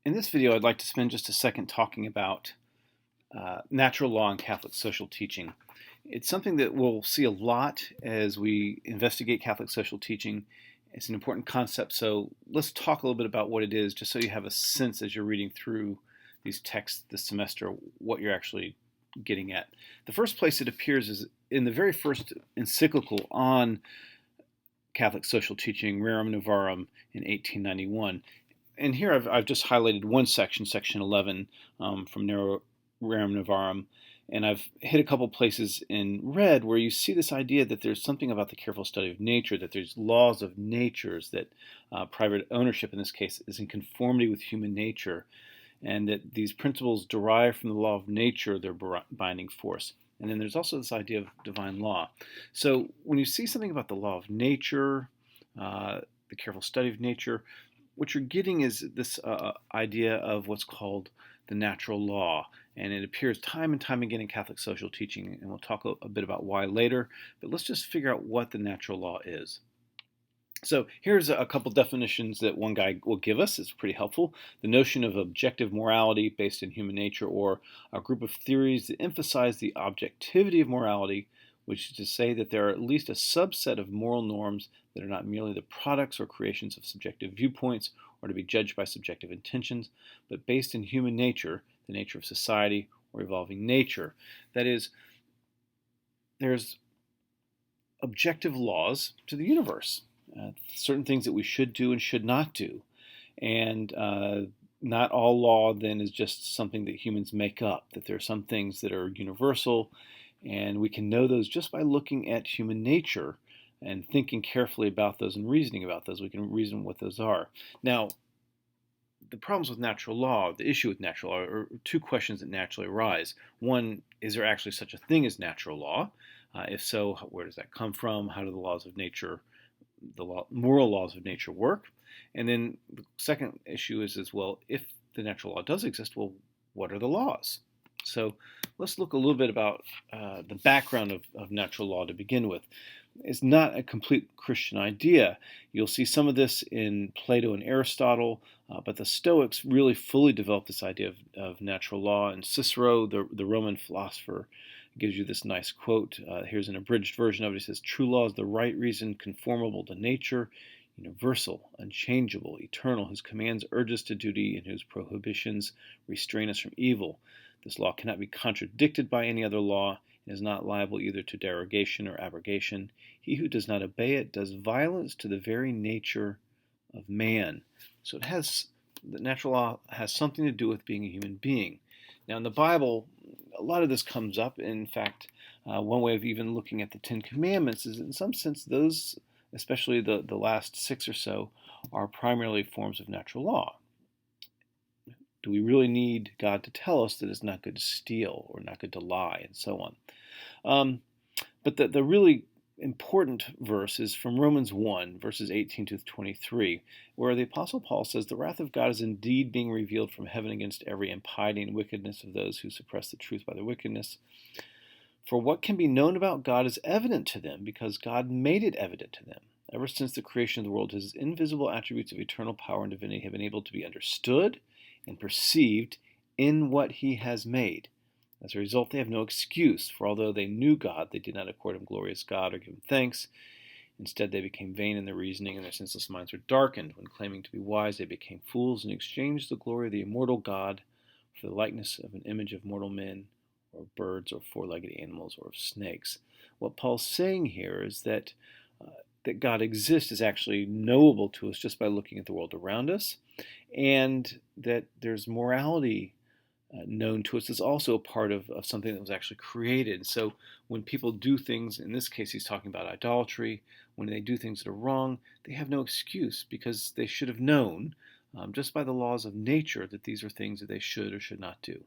In this video, I'd like to spend just a second talking about natural law and Catholic social teaching. It's something that we'll see a lot as we investigate Catholic social teaching. It's an important concept, so let's talk a little bit about what it is, just so you have a sense as you're reading through these texts this semester, what you're actually getting at. The first place it appears is in the very first encyclical on Catholic social teaching, Rerum Novarum, in 1891. And here I've just highlighted one section, section 11, from Rerum Novarum, and I've hit a couple places in red where you see this idea that there's something about the careful study of nature, that there's laws of natures, that private ownership in this case is in conformity with human nature, and that these principles derive from the law of nature, their binding force. And then there's also this idea of divine law. So when you see something about the law of nature, the careful study of nature, what you're getting is this idea of what's called the natural law. And it appears time and time again in Catholic social teaching, and we'll talk a bit about why later. But let's just figure out what the natural law is. So here's a couple definitions that one guy will give us. It's pretty helpful. The notion of objective morality based in human nature, or a group of theories that emphasize the objectivity of morality, which is to say that there are at least a subset of moral norms that are not merely the products or creations of subjective viewpoints or to be judged by subjective intentions, but based in human nature, the nature of society or evolving nature. That is, there's objective laws to the universe. Certain things that we should do and should not do. And not all law then is just something that humans make up, that there are some things that are universal, and we can know those just by looking at human nature and thinking carefully about those and reasoning about those. We can reason what those are. Now, the problems with natural law, the issue with natural law, are two questions that naturally arise. One, is there actually such a thing as natural law? If so, where does that come from? How do the laws of nature, moral laws of nature work? And then the second issue is as well, if the natural law does exist, well, what are the laws? So let's look a little bit about the background of natural law to begin with. It's not a complete Christian idea. You'll see some of this in Plato and Aristotle, but the Stoics really fully developed this idea of natural law. And Cicero, the Roman philosopher, gives you this nice quote. Here's an abridged version of it. It says, "True law is the right reason, conformable to nature, universal, unchangeable, eternal, whose commands urge us to duty and whose prohibitions restrain us from evil. This law cannot be contradicted by any other law and is not liable either to derogation or abrogation. He who does not obey it does violence to the very nature of man." So the natural law has something to do with being a human being. Now in the Bible, a lot of this comes up. In fact, one way of even looking at the Ten Commandments is in some sense those, especially the last 6 or so, are primarily forms of natural law. Do we really need God to tell us that it's not good to steal or not good to lie and so on? But the really important verse is from Romans 1, verses 18 to 23, where the Apostle Paul says, "The wrath of God is indeed being revealed from heaven against every impiety and wickedness of those who suppress the truth by their wickedness. For what can be known about God is evident to them, because God made it evident to them. Ever since the creation of the world, his invisible attributes of eternal power and divinity have been able to be understood and perceived in what he has made. As a result, they have no excuse, for although they knew God, they did not accord him glory as God or give him thanks. Instead, they became vain in their reasoning, and their senseless minds were darkened. When claiming to be wise, they became fools and exchanged the glory of the immortal God for the likeness of an image of mortal men, or birds, or four-legged animals, or of snakes." What Paul's saying here is that God exists is actually knowable to us just by looking at the world around us, and that there's morality known to us is also a part of something that was actually created. So when people do things, in this case he's talking about idolatry, when they do things that are wrong, they have no excuse because they should have known just by the laws of nature that these are things that they should or should not do.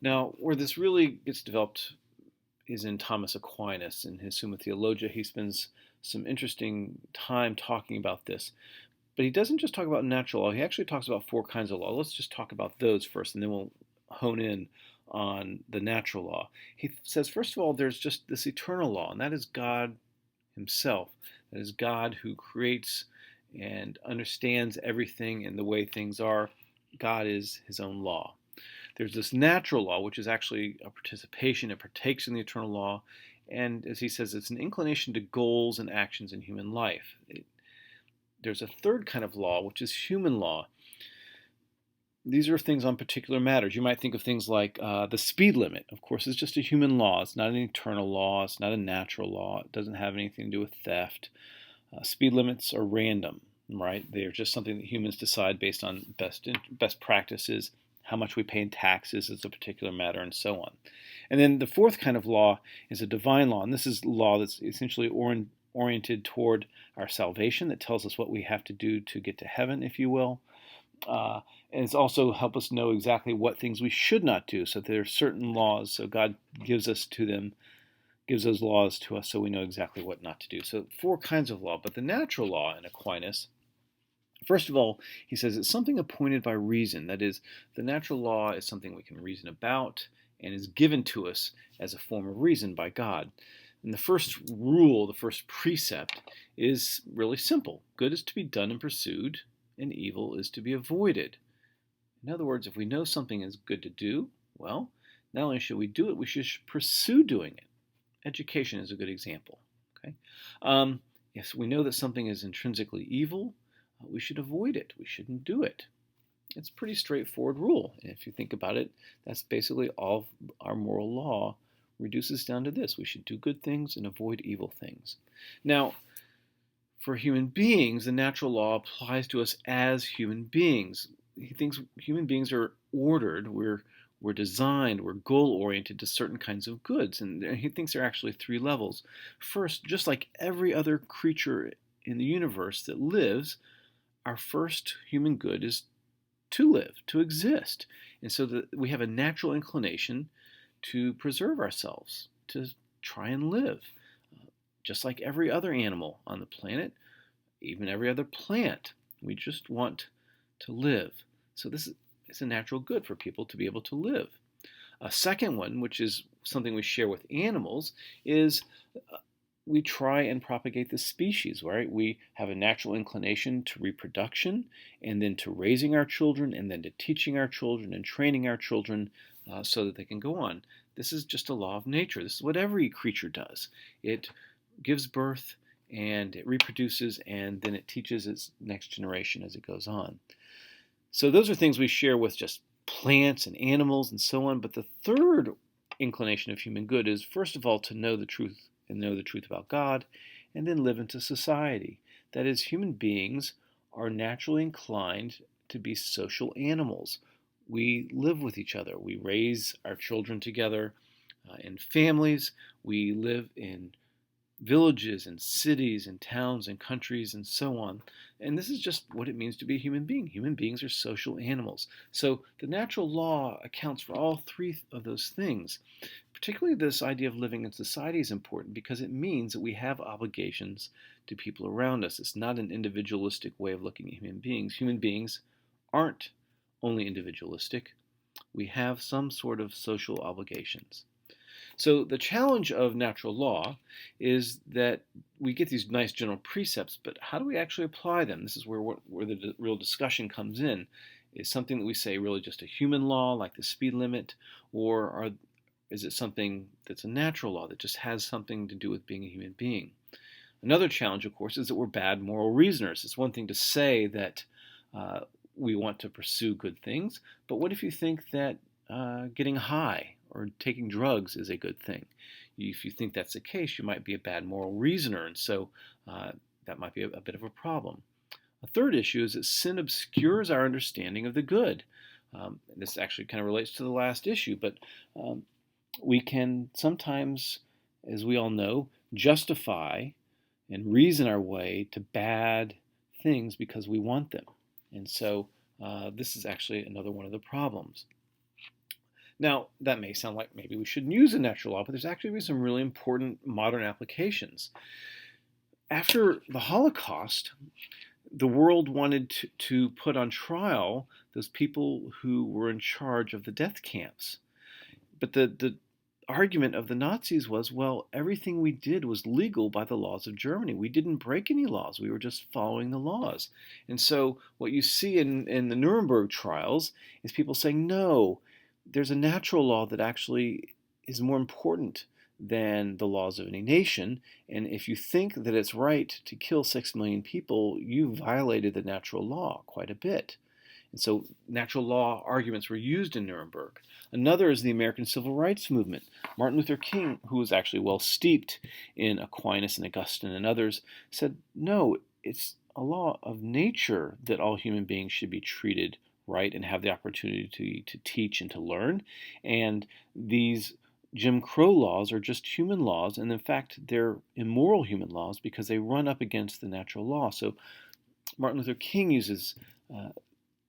Now, where this really gets developed is in Thomas Aquinas. In his Summa Theologia, he spends some interesting time talking about this. But he doesn't just talk about natural law. He actually talks about 4 kinds of law. Let's just talk about those first, and then we'll hone in on the natural law. He says, first of all, there's just this eternal law, and that is God himself. That is God who creates and understands everything and the way things are. God is his own law. There's this natural law, which is actually a participation. It partakes in the eternal law. And as he says, it's an inclination to goals and actions in human life. There's a third kind of law, which is human law. These are things on particular matters. You might think of things like the speed limit. Of course, it's just a human law. It's not an eternal law. It's not a natural law. It doesn't have anything to do with theft. Speed limits are random, right? They're just something that humans decide based on best practices. How much we pay in taxes is a particular matter, and so on. And then the fourth kind of law is a divine law, and this is law that's essentially oriented toward our salvation, that tells us what we have to do to get to heaven, if you will. And it's also help us know exactly what things we should not do. So there are certain laws, so God gives those laws to us so we know exactly what not to do. So 4 kinds of law. But the natural law in Aquinas, first of all, he says it's something appointed by reason. That is, the natural law is something we can reason about and is given to us as a form of reason by God. And the first rule, the first precept, is really simple. Good is to be done and pursued, and evil is to be avoided. In other words, if we know something is good to do, well, not only should we do it, we should pursue doing it. Education is a good example. Okay? If we know that something is intrinsically evil, we should avoid it. We shouldn't do it. It's a pretty straightforward rule. And if you think about it, that's basically all our moral law reduces down to this. We should do good things and avoid evil things. Now, for human beings, the natural law applies to us as human beings. He thinks human beings are ordered, we're designed, we're goal-oriented to certain kinds of goods. And he thinks there are actually 3 levels. First, just like every other creature in the universe that lives, our first human good is to live, to exist. And so we have a natural inclination to preserve ourselves, to try and live. Just like every other animal on the planet, even every other plant, we just want to live. So this is a natural good for people to be able to live. A second one, which is something we share with animals, is we try and propagate the species, right? We have a natural inclination to reproduction, and then to raising our children, and then to teaching our children and training our children so that they can go on. This is just a law of nature. This is what every creature does. It gives birth, and it reproduces, and then it teaches its next generation as it goes on. So those are things we share with just plants and animals and so on. But the third inclination of human good is, first of all, to know the truth and know the truth about God, and then live into society. That is, human beings are naturally inclined to be social animals. We live with each other. We raise our children together in families. We live in villages and cities and towns and countries and so on. And this is just what it means to be a human being. Human beings are social animals. So the natural law accounts for all 3 of those things. Particularly this idea of living in society is important because it means that we have obligations to people around us. It's not an individualistic way of looking at human beings. Human beings aren't only individualistic. We have some sort of social obligations. So the challenge of natural law is that we get these nice general precepts, but how do we actually apply them? This is where the real discussion comes in. Is something that we say really just a human law, like the speed limit, or is it something that's a natural law that just has something to do with being a human being? Another challenge, of course, is that we're bad moral reasoners. It's one thing to say that we want to pursue good things, but what if you think that getting high or taking drugs is a good thing? If you think that's the case, you might be a bad moral reasoner, and so that might be a bit of a problem. A third issue is that sin obscures our understanding of the good. This actually kind of relates to the last issue, but we can sometimes, as we all know, justify and reason our way to bad things because we want them. And so this is actually another one of the problems. Now, that may sound like maybe we shouldn't use a natural law, but there's actually some really important modern applications. After the Holocaust, the world wanted to put on trial those people who were in charge of the death camps. But the argument of the Nazis was, well, everything we did was legal by the laws of Germany. We didn't break any laws. We were just following the laws. And so what you see in the Nuremberg trials is people saying, no, there's a natural law that actually is more important than the laws of any nation. And if you think that it's right to kill 6 million people, you violated the natural law quite a bit. And so natural law arguments were used in Nuremberg. Another is the American Civil Rights Movement. Martin Luther King, who was actually well steeped in Aquinas and Augustine and others, said, no, it's a law of nature that all human beings should be treated right and have the opportunity to teach and to learn. And these Jim Crow laws are just human laws, and in fact, they're immoral human laws because they run up against the natural law. So Martin Luther King uses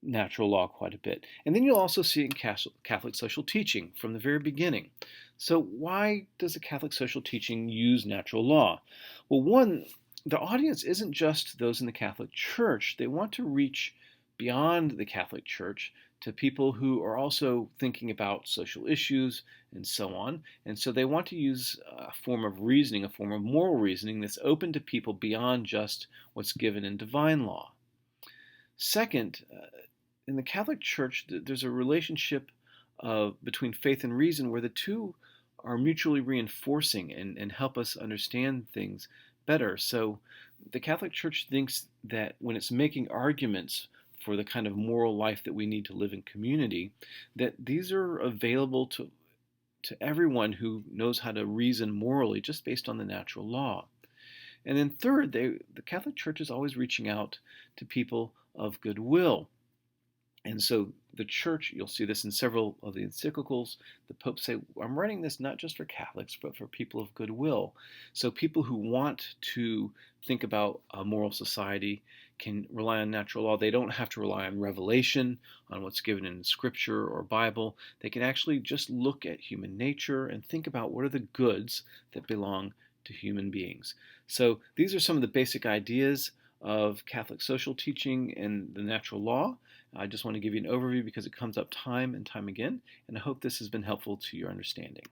natural law quite a bit. And then you'll also see it in Catholic social teaching from the very beginning. So why does the Catholic social teaching use natural law? Well, one, the audience isn't just those in the Catholic Church. They want to reach beyond the Catholic Church to people who are also thinking about social issues and so on. And so they want to use a form of reasoning, a form of moral reasoning that's open to people beyond just what's given in divine law. Second, in the Catholic Church, there's a relationship between faith and reason where the two are mutually reinforcing and help us understand things better. So the Catholic Church thinks that when it's making arguments for the kind of moral life that we need to live in community, that these are available to everyone who knows how to reason morally just based on the natural law. And then third, the Catholic Church is always reaching out to people of goodwill. And so the church, you'll see this in several of the encyclicals, the popes say, I'm writing this not just for Catholics, but for people of goodwill. So people who want to think about a moral society can rely on natural law. They don't have to rely on revelation, on what's given in Scripture or Bible. They can actually just look at human nature and think about what are the goods that belong to human beings. So these are some of the basic ideas of Catholic social teaching and the natural law. I just want to give you an overview because it comes up time and time again, and I hope this has been helpful to your understanding.